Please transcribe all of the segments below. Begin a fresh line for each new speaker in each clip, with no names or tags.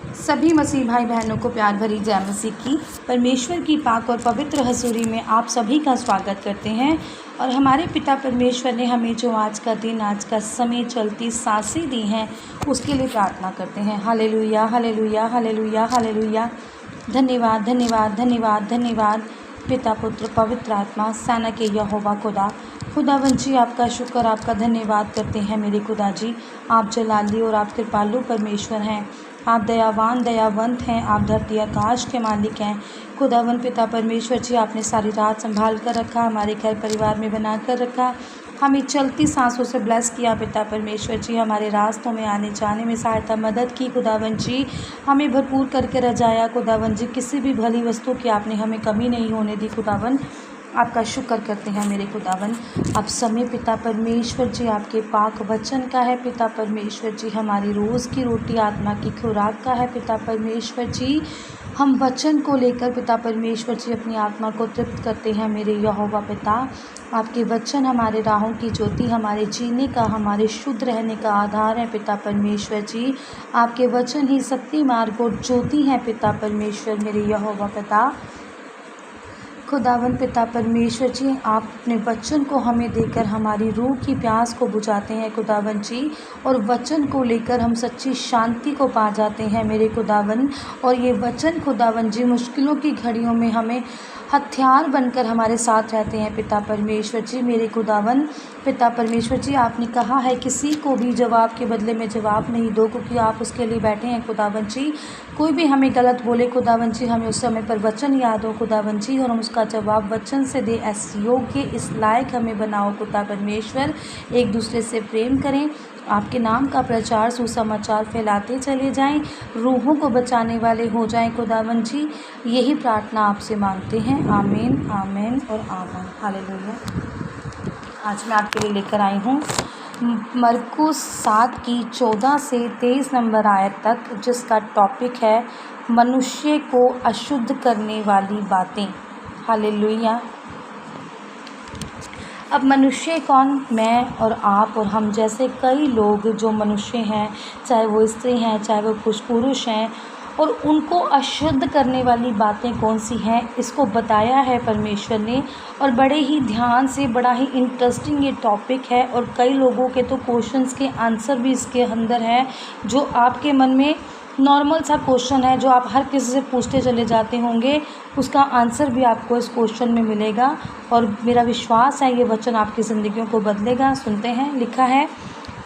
सभी मसीह भाई बहनों को प्यार भरी जय मसीह की। परमेश्वर की पाक और पवित्र हजूरी में आप सभी का स्वागत करते हैं। और हमारे पिता परमेश्वर ने हमें जो आज का दिन, आज का समय, चलती सांसें दी हैं, उसके लिए प्रार्थना करते हैं। Hallelujah, hallelujah, hallelujah, hallelujah. धन्यवाद, धन्यवाद, धन्यवाद, धन्यवाद पिता, पुत्र, पवित्र आत्मा, सेना के यहोवा खुदावन जी, आपका शुक्र, आपका धन्यवाद करते हैं मेरे खुदा जी। आप जलाली और आप कृपालु परमेश्वर हैं। आप दयावान दयावंत हैं। आप धरती आकाश के मालिक हैं। खुदावन पिता परमेश्वर जी, आपने सारी रात संभाल कर रखा, हमारे घर परिवार में बना कर रखा, हमें चलती सांसों से ब्लेस किया पिता परमेश्वर जी। हमारे रास्तों में आने जाने में सहायता मदद की खुदावन जी। हमें भरपूर करके रजाया खुदावन जी। किसी भी भली वस्तु की आपने हमें कमी नहीं होने दी खुदावन। आपका शुक्र करते हैं मेरे खुदावन। अब समय पिता परमेश्वर जी आपके पाक वचन का है पिता परमेश्वर जी। हमारी रोज़ की रोटी आत्मा की खुराक का है पिता परमेश्वर जी। हम वचन को लेकर पिता परमेश्वर जी अपनी आत्मा को तृप्त करते हैं मेरे यहोवा पिता। आपके वचन हमारे राहों की ज्योति, हमारे जीने का, हमारे शुद्ध रहने का आधार है पिता परमेश्वर जी। आपके वचन ही सत्य मार्ग और ज्योति हैं पिता परमेश्वर मेरे यहोवा पिता। खुदावन पिता परमेश्वर जी, आप अपने वचन को हमें देकर हमारी रूह की प्यास को बुझाते हैं खुदावन जी। और वचन को लेकर हम सच्ची शांति को पा जाते हैं मेरे खुदावन। और ये वचन खुदावन जी मुश्किलों की घड़ियों में हमें हथियार बनकर हमारे साथ रहते हैं पिता परमेश्वर जी मेरे खुदावन। पिता परमेश्वर जी, आपने कहा है किसी को भी जवाब के बदले में जवाब नहीं दो, क्योंकि आप उसके लिए बैठे हैं खुदावन जी। कोई भी हमें गलत बोले खुदावन जी, हमें उस समय पर वचन याद हो खुदावन जी, और हम उसका जवाब वचन से दे। ऐसे योग्य, इस लायक हमें बनाओ खुदा परमेश्वर। एक दूसरे से प्रेम करें, आपके नाम का प्रचार, सुसमाचार फैलाते चले जाएं, रूहों को बचाने वाले हो जाएं खुदावन जी। यही प्रार्थना आपसे मांगते हैं। आमीन, आमीन और आमीन। हालेलुया। आज मैं आपके लिए लेकर आई हूँ मरकुस 7 की 14 से 23 नंबर आयत तक, जिसका टॉपिक है मनुष्य को अशुद्ध करने वाली बातें। हालेलुया। अब मनुष्य कौन? मैं और आप और हम जैसे कई लोग जो मनुष्य हैं, चाहे वो स्त्री हैं, चाहे वो पुरुष हैं, और उनको अशुद्ध करने वाली बातें कौन सी हैं, इसको बताया है परमेश्वर ने। और बड़े ही ध्यान से, बड़ा ही इंटरेस्टिंग ये टॉपिक है। और कई लोगों के तो क्वेश्चंस के आंसर भी इसके अंदर है, जो आपके मन में नॉर्मल सा क्वेश्चन है, जो आप हर किसी से पूछते चले जाते होंगे, उसका आंसर भी आपको इस क्वेश्चन में मिलेगा। और मेरा विश्वास है ये वचन आपकी ज़िंदगियों को बदलेगा। सुनते हैं, लिखा है,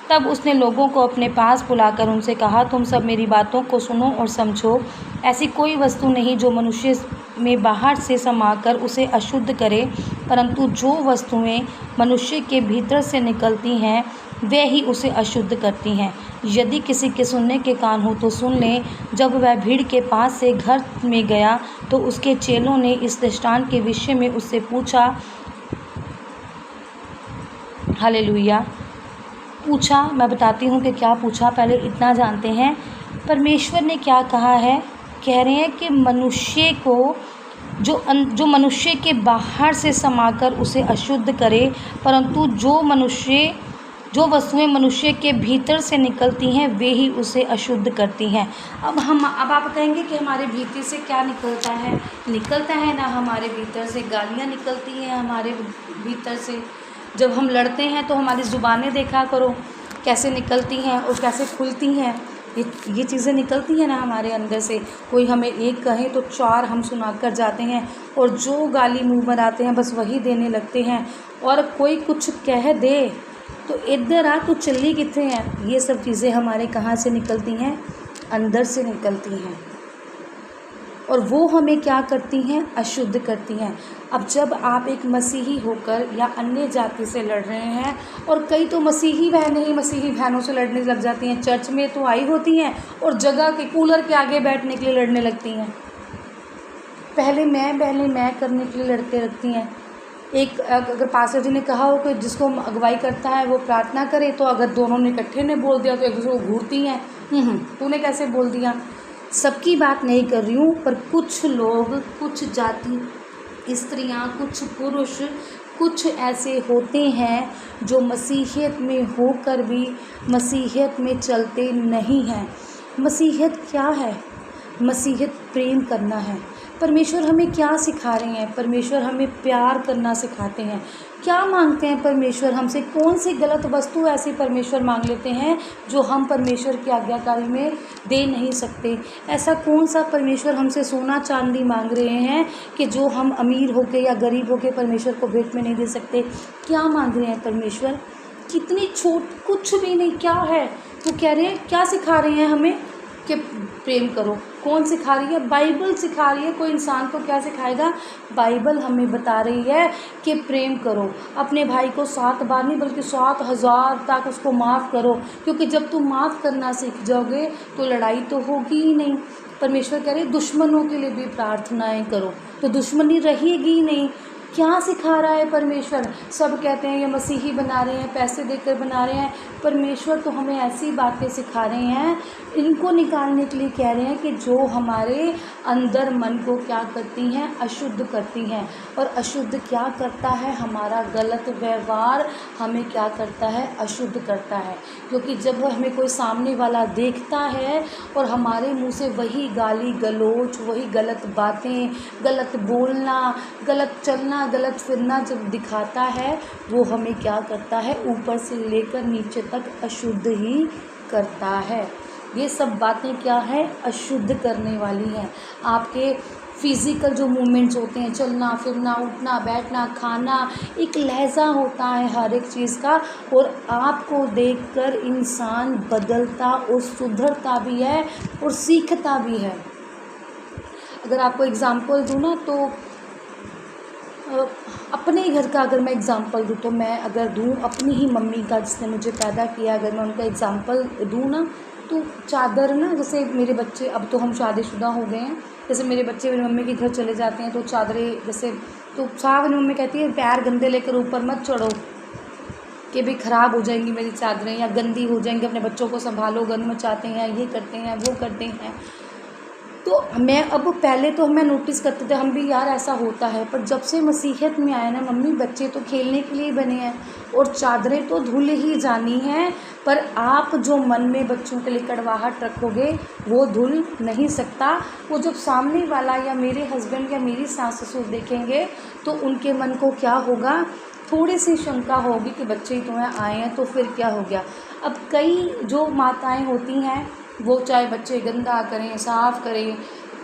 तब उसने लोगों को अपने पास बुलाकर उनसे कहा, तुम सब मेरी बातों को सुनो और समझो। ऐसी कोई वस्तु नहीं जो मनुष्य में बाहर से समाकर उसे अशुद्ध करे, परंतु जो वस्तुएं मनुष्य के भीतर से निकलती हैं वे ही उसे अशुद्ध करती हैं। यदि किसी के सुनने के कान हो तो सुन लें। जब वह भीड़ के पास से घर में गया तो उसके चेलों ने इस दृष्टांत के विषय में उससे पूछा। हालेलुया। पूछा, मैं बताती हूँ कि क्या पूछा। पहले इतना जानते हैं परमेश्वर ने क्या कहा है। कह रहे हैं कि मनुष्य को जो मनुष्य के बाहर से समाकर उसे अशुद्ध करे, परंतु जो वस्तुएं मनुष्य के भीतर से निकलती हैं वे ही उसे अशुद्ध करती हैं। अब आप कहेंगे कि हमारे भीतर से क्या निकलता है? निकलता है ना, हमारे भीतर से गालियाँ निकलती हैं। हमारे भीतर से जब हम लड़ते हैं तो हमारी ज़ुबानें देखा करो कैसे निकलती हैं और कैसे खुलती हैं। ये चीज़ें निकलती हैं ना हमारे अंदर से। कोई हमें एक कहे तो 4 हम सुनाकर जाते हैं, और जो गाली मुंह पर आते हैं बस वही देने लगते हैं। और कोई कुछ कह दे तो इधर आ, तू चली कितने हैं। ये सब चीज़ें हमारे कहाँ से निकलती हैं? अंदर से निकलती हैं, और वो हमें क्या करती हैं? अशुद्ध करती हैं। अब जब आप एक मसीही होकर या अन्य जाति से लड़ रहे हैं, और कई तो मसीही बहनें ही मसीही बहनों से लड़ने लग जाती हैं, चर्च में तो आई होती हैं और जगह के कूलर के आगे बैठने के लिए लड़ने लगती हैं। पहले मैं करने के लिए लड़ते रहती हैं। एक अगर पास्टर जी ने कहा हो कि जिसको अगुवाई करता है वो प्रार्थना करे, तो अगर दोनों ने इकट्ठे ने बोल दिया तो एक दूसरे को घूरती हैं, तूने कैसे बोल दिया। सबकी बात नहीं कर रही हूँ, पर कुछ लोग, कुछ जाति स्त्रियाँ, कुछ पुरुष, कुछ ऐसे होते हैं जो मसीहियत में होकर भी मसीहियत में चलते नहीं हैं। मसीहत क्या है? मसीहत प्रेम करना है। परमेश्वर हमें क्या सिखा रहे हैं? परमेश्वर हमें प्यार करना सिखाते हैं। क्या मांगते हैं परमेश्वर हमसे? कौन सी गलत वस्तु ऐसी परमेश्वर मांग लेते हैं जो हम परमेश्वर की आज्ञाकारी में दे नहीं सकते? ऐसा कौन सा परमेश्वर हमसे सोना चांदी मांग रहे हैं कि जो हम अमीर होके या गरीब होके परमेश्वर को भेंट में नहीं दे सकते? क्या मांग रहे हैं परमेश्वर? कितनी छोट, कुछ भी नहीं। क्या है वो कह रहे हैं? क्या सिखा रहे हैं हमें कि प्रेम करो? कौन सिखा रही है? बाइबल सिखा रही है। कोई इंसान को क्या सिखाएगा? बाइबल हमें बता रही है कि प्रेम करो। अपने भाई को 7 बार नहीं बल्कि 7,000 तक उसको माफ़ करो, क्योंकि जब तुम माफ़ करना सीख जाओगे तो लड़ाई तो होगी ही नहीं। परमेश्वर कह रहे दुश्मनों के लिए भी प्रार्थनाएं करो, तो दुश्मनी रहेगी ही नहीं। क्या सिखा रहा है परमेश्वर? सब कहते हैं ये मसीही बना रहे हैं, पैसे देकर बना रहे हैं। परमेश्वर तो हमें ऐसी बातें सिखा रहे हैं, इनको निकालने के लिए कह रहे हैं कि जो हमारे अंदर मन को क्या करती हैं? अशुद्ध करती हैं। और अशुद्ध क्या करता है? हमारा गलत व्यवहार हमें क्या करता है? अशुद्ध करता है। क्योंकि जब हमें कोई सामने वाला देखता है और हमारे मुंह से वही गाली गलौज, वही गलत बातें, गलत बोलना, गलत चलना, गलत फिरना जब दिखाता है, वो हमें क्या करता है? ऊपर से लेकर नीचे तक अशुद्ध ही करता है। ये सब बातें क्या है? अशुद्ध करने वाली हैं। आपके फिज़िकल जो मूवमेंट्स होते हैं, चलना फिरना, उठना बैठना, खाना, एक लहजा होता है हर एक चीज़ का, और आपको देखकर इंसान बदलता और सुधरता भी है और सीखता भी है। अगर आपको एग्ज़ाम्पल दूँ ना, तो अपने ही घर का अगर मैं एग्ज़ाम्पल दूँ, तो मैं अगर दूँ अपनी ही मम्मी का, जिसने मुझे पैदा किया, अगर मैं उनका एग्ज़ाम्पल दूँ ना, तो चादर ना, जैसे मेरे बच्चे, अब तो हम शादीशुदा हो गए हैं, जैसे मेरे बच्चे मेरी मम्मी के घर चले जाते हैं तो चादरें जैसे, तो साहब मेरी मम्मी कहती है पैर गंदे लेकर ऊपर मत चढ़ो कि भाई ख़राब हो जाएंगी मेरी चादरें या गंदी हो जाएंगी, अपने बच्चों को संभालो, गंद मचाते हैं, ये करते हैं, वो करते हैं। तो मैं अब, पहले तो मैं नोटिस करते थे हम भी, यार ऐसा होता है, पर जब से मसीहत में आया ना मम्मी, बच्चे तो खेलने के लिए बने हैं और चादरें तो धुल ही जानी हैं, पर आप जो मन में बच्चों के लिए कड़वाहट रखोगे वो धुल नहीं सकता। वो जब सामने वाला या मेरे हस्बैंड या मेरी सास ससुर देखेंगे तो उनके मन को क्या होगा? थोड़ी सी शंका होगी कि बच्चे ही तो हैं, आए हैं तो फिर क्या हो गया। अब कई जो माताएं होती हैं, वो चाहे बच्चे गंदा करें, साफ़ करें,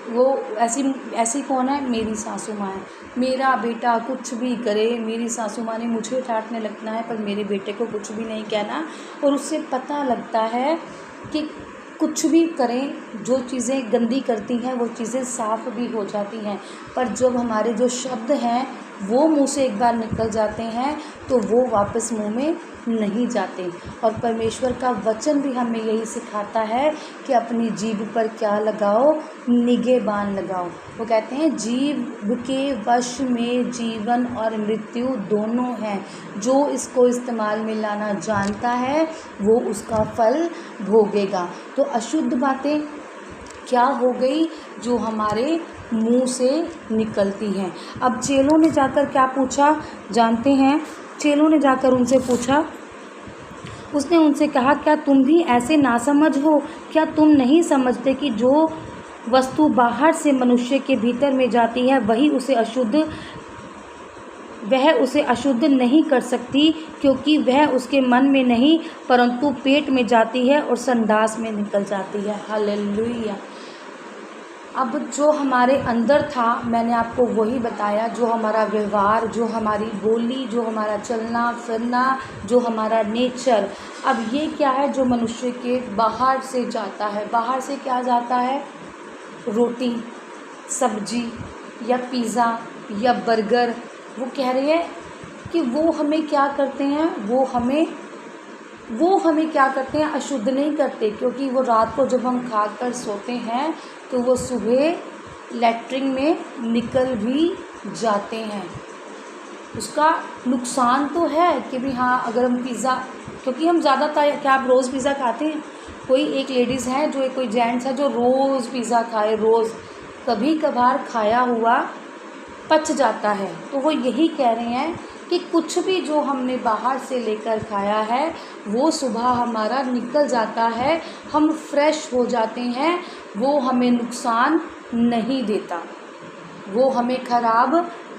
वो ऐसी कौन है? मेरी सासू माँ है। मेरा बेटा कुछ भी करे, मेरी सासू माँ ने मुझे डांटने लगना है पर मेरे बेटे को कुछ भी नहीं कहना। और उससे पता लगता है कि कुछ भी करें, जो चीज़ें गंदी करती हैं वो चीज़ें साफ़ भी हो जाती हैं। पर जब हमारे जो शब्द हैं वो मुंह से एक बार निकल जाते हैं तो वो वापस मुंह में नहीं जाते। और परमेश्वर का वचन भी हमें यही सिखाता है कि अपनी जीभ पर क्या लगाओ? निगहबान लगाओ। वो कहते हैं जीभ के वश में जीवन और मृत्यु दोनों हैं, जो इसको इस्तेमाल में लाना जानता है वो उसका फल भोगेगा। तो अशुद्ध बातें क्या हो गई? जो हमारे मुंह से निकलती हैं। अब चेलों ने जाकर क्या पूछा जानते हैं? चेलों ने जाकर उनसे पूछा, उसने उनसे कहा, क्या तुम भी ऐसे नासमझ हो? क्या तुम नहीं समझते कि जो वस्तु बाहर से मनुष्य के भीतर में जाती है वह उसे अशुद्ध नहीं कर सकती, क्योंकि वह उसके मन में नहीं परंतु पेट में जाती है और संडास में निकल जाती है। हालेलुया। अब जो हमारे अंदर था मैंने आपको वही बताया, जो हमारा व्यवहार, जो हमारी बोली, जो हमारा चलना फिरना, जो हमारा नेचर। अब ये क्या है? जो मनुष्य के बाहर से जाता है। बाहर से क्या जाता है? रोटी, सब्जी या पिज़्ज़ा या बर्गर। वो कह रहे हैं कि वो हमें क्या करते हैं? वो हमें क्या करते हैं? अशुद्ध नहीं करते, क्योंकि वो रात को जब हम खाकर सोते हैं तो वो सुबह लैट्रिन में निकल भी जाते हैं। उसका नुकसान तो है कि भी हाँ, अगर हम पिज़्ज़ा, क्योंकि हम ज़्यादातर, क्या आप रोज़ पिज़्ज़ा खाते हैं? कोई एक लेडीज़ है जो, कोई जेंट्स है जो रोज़ पिज़्ज़ा खाए, रोज़, कभी कभार खाया हुआ पच जाता है। तो वो यही कह रहे हैं कि कुछ भी जो हमने बाहर से लेकर खाया है वो सुबह हमारा निकल जाता है, हम फ्रेश हो जाते हैं, वो हमें नुकसान नहीं देता, वो हमें ख़राब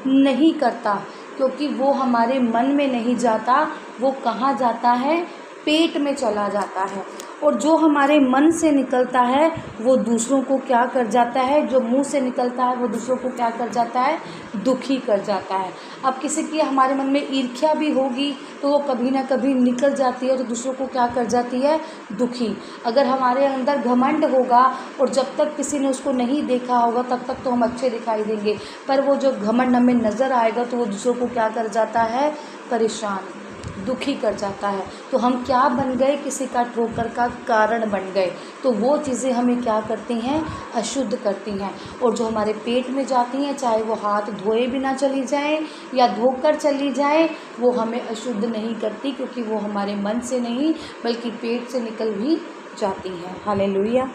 नहीं करता, क्योंकि वो हमारे मन में नहीं जाता, वो कहाँ जाता है, पेट में चला जाता है। और जो हमारे मन से निकलता है वो दूसरों को क्या कर जाता है, जो मुंह से निकलता है वो दूसरों को क्या कर जाता है, दुखी कर जाता है। अब किसी की हमारे मन में ईर्ष्या भी होगी तो वो कभी ना कभी निकल जाती है, तो दूसरों को क्या कर जाती है, दुखी। अगर हमारे अंदर घमंड होगा और जब तक किसी ने उसको नहीं देखा होगा तब तक तो हम अच्छे दिखाई देंगे, पर वो जो घमंड हमें नज़र आएगा तो वो दूसरों को क्या कर जाता है, परेशान, दुखी कर जाता है। तो हम क्या बन गए, किसी का ठोकर का कारण बन गए। तो वो चीज़ें हमें क्या करती हैं, अशुद्ध करती हैं। और जो हमारे पेट में जाती हैं, चाहे वो हाथ धोए बिना चली जाए या धोकर चली जाए, वो हमें अशुद्ध नहीं करती, क्योंकि वो हमारे मन से नहीं बल्कि पेट से निकल भी जाती हैं। हालेलुया।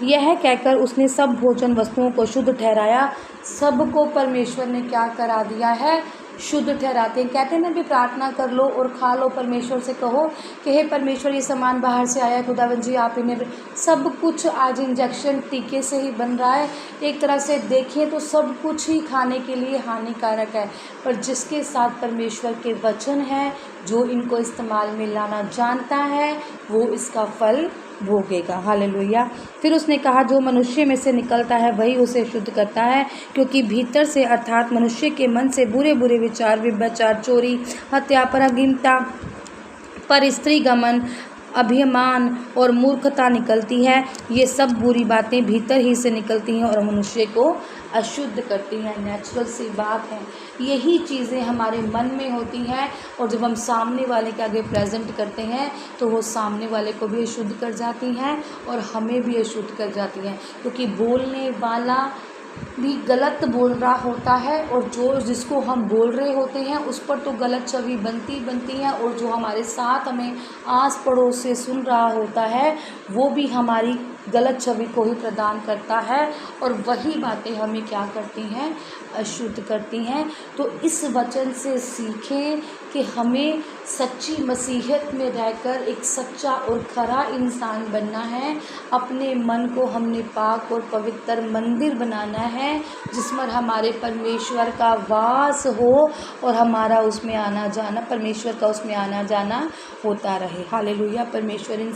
यह कहकर उसने सब भोजन वस्तुओं को शुद्ध ठहराया। सबको परमेश्वर ने क्या करा दिया है, शुद्ध ठहराते हैं। कहते हैं ना भी प्रार्थना कर लो और खा लो, परमेश्वर से कहो कि हे परमेश्वर ये सामान बाहर से आया है, खुदावन जी आप इन्हें, सब कुछ आज इंजेक्शन टीके से ही बन रहा है। एक तरह से देखें तो सब कुछ ही खाने के लिए हानिकारक है, पर जिसके साथ परमेश्वर के वचन है, जो इनको इस्तेमाल में लाना जानता है, वो इसका फल भोगेगा। हालेलुया। फिर उसने कहा जो मनुष्य में से निकलता है वही उसे शुद्ध करता है, क्योंकि भीतर से अर्थात मनुष्य के मन से बुरे बुरे विचार, व्यभिचार, चोरी, हत्या, परघिनता, पर स्त्री गमन, अभिमान और मूर्खता निकलती है। ये सब बुरी बातें भीतर ही से निकलती हैं और मनुष्य को अशुद्ध करती हैं। नेचुरल सी बात है, यही चीज़ें हमारे मन में होती हैं और जब हम सामने वाले के आगे प्रेजेंट करते हैं तो वो सामने वाले को भी अशुद्ध कर जाती हैं और हमें भी अशुद्ध कर जाती हैं, क्योंकि बोलने वाला भी गलत बोल रहा होता है और जो जिसको हम बोल रहे होते हैं उस पर तो गलत छवि बनती है, और जो हमारे साथ हमें आस पड़ोस से सुन रहा होता है वो भी हमारी गलत छवि को ही प्रदान करता है, और वही बातें हमें क्या करती हैं, अशुद्ध करती हैं। तो इस वचन से सीखें कि हमें सच्ची मसीहत में रहकर एक सच्चा और खरा इंसान बनना है। अपने मन को हमने पाक और पवित्र मंदिर बनाना है, जिसमें हमारे परमेश्वर का वास हो और हमारा उसमें आना जाना, परमेश्वर का उसमें आना जाना होता रहे। हालेलुया। परमेश्वर इन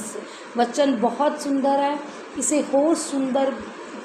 वचन बहुत सुंदर है, इसे और सुंदर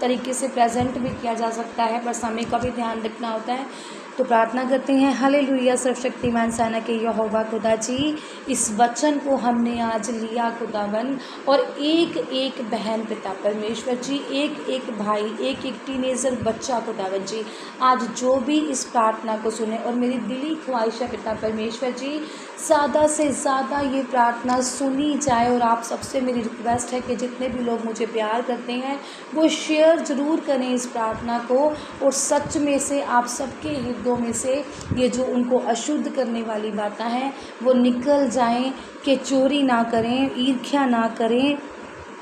तरीके से प्रेजेंट भी किया जा सकता है, पर समय का भी ध्यान रखना होता है। तो प्रार्थना करते हैं। हालेलुया। सर्वशक्तिमान सेना के यहोवा खुदा जी, इस वचन को हमने आज लिया खुदावन, और एक एक बहन पिता परमेश्वर जी, एक एक भाई, एक एक टीनेजर बच्चा खुदावन जी, आज जो भी इस प्रार्थना को सुने, और मेरी दिली ख्वाहिश है पिता परमेश्वर जी, ज़्यादा से ज़्यादा ये प्रार्थना सुनी जाए। और आप सबसे मेरी रिक्वेस्ट है कि जितने भी लोग मुझे प्यार करते हैं वो शेयर ज़रूर करें इस प्रार्थना को, और सच में से आप सबके हृदयों में से ये जो उनको अशुद्ध करने वाली बातें हैं वो निकल जाएं, कि चोरी ना करें, ईर्ष्या ना करें,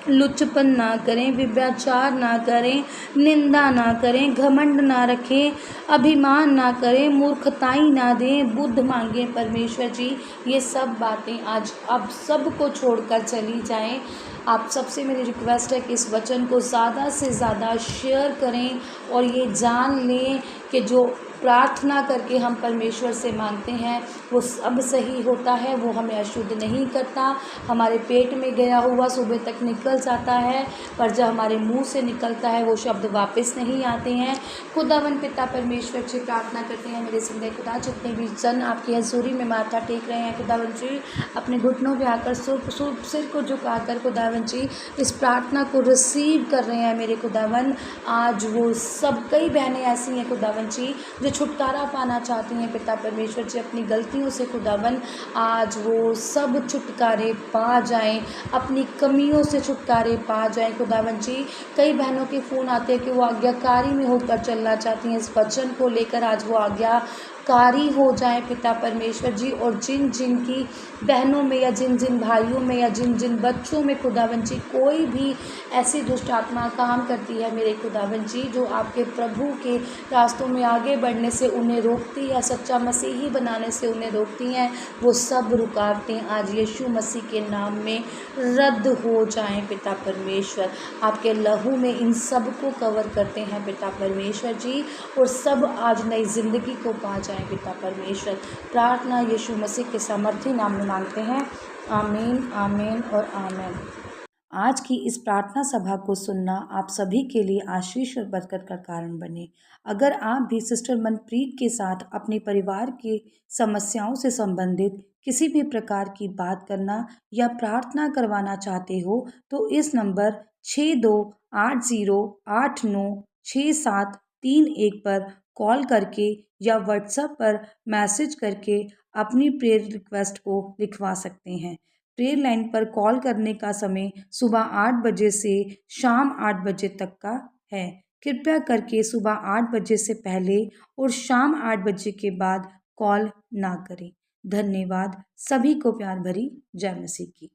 लुचपन ना करें, व्यभिचार ना करें, निंदा ना करें, घमंड ना रखें, अभिमान ना करें, मूर्खताई ना दें, बुद्ध मांगें परमेश्वर जी। ये सब बातें आज अब सबको छोड़कर चली जाएं। आप सबसे मेरी रिक्वेस्ट है कि इस वचन को ज़्यादा से ज़्यादा शेयर करें और ये जान लें कि जो प्रार्थना करके हम परमेश्वर से मांगते हैं वो सब सही होता है, वो हमें अशुद्ध नहीं करता। हमारे पेट में गया हुआ सुबह तक निकल जाता है, पर जब हमारे मुंह से निकलता है वो शब्द वापस नहीं आते हैं। खुदावन पिता परमेश्वर से प्रार्थना करते हैं, मेरे सिंह खुदा, जितने भी जन आपकी हजूरी में माथा टेक रहे हैं खुदावन जी, अपने घुटनों पे आकर सिर को झुकाकर खुदावन जी इस प्रार्थना को रिसीव कर रहे हैं मेरे खुदावन। आज वो सब कई बहनें ऐसी हैं खुदावन जी जो छुटकारा पाना चाहती हैं पिता परमेश्वर जी अपनी गलतियों से खुदावन, आज वो सब छुटकारे पा जाएं, अपनी कमियों से छुटकारे पा जाएं खुदावन जी। कई बहनों के फ़ोन आते हैं कि वो आज्ञाकारी में होकर चलना चाहती हैं, इस वचन को लेकर आज वो आज्ञाकारी हो जाएं पिता परमेश्वर जी। और जिन जिन की बहनों में या जिन जिन भाइयों में या जिन जिन बच्चों में खुदावन जी कोई भी ऐसी दुष्ट आत्मा काम करती है मेरे खुदावन जी, जो आपके प्रभु के रास्तों में आगे बढ़ने पढ़ने से उन्हें रोकती या सच्चा मसीही बनाने से उन्हें रोकती हैं, वो सब रुकावटें आज यीशु मसीह के नाम में रद्द हो जाएं पिता परमेश्वर। आपके लहू में इन सब को कवर करते हैं पिता परमेश्वर जी, और सब आज नई ज़िंदगी को पा जाएं पिता परमेश्वर। प्रार्थना यीशु मसीह के सामर्थी नाम में मांगते हैं, आमीन, आमीन और आमीन। आज की इस प्रार्थना सभा को सुनना आप सभी के लिए आशीष और बरकत का कारण बने। अगर आप भी सिस्टर मनप्रीत के साथ अपने परिवार की समस्याओं से संबंधित किसी भी प्रकार की बात करना या प्रार्थना करवाना चाहते हो तो इस नंबर 6280896731 पर कॉल करके या व्हाट्सएप पर मैसेज करके अपनी प्रेयर रिक्वेस्ट को लिखवा सकते हैं। प्रेयर लाइन पर कॉल करने का समय सुबह 8 बजे से शाम 8 बजे तक का है। कृपया करके सुबह 8 बजे से पहले और शाम 8 बजे के बाद कॉल ना करें। धन्यवाद। सभी को प्यार भरी जय मसीह की।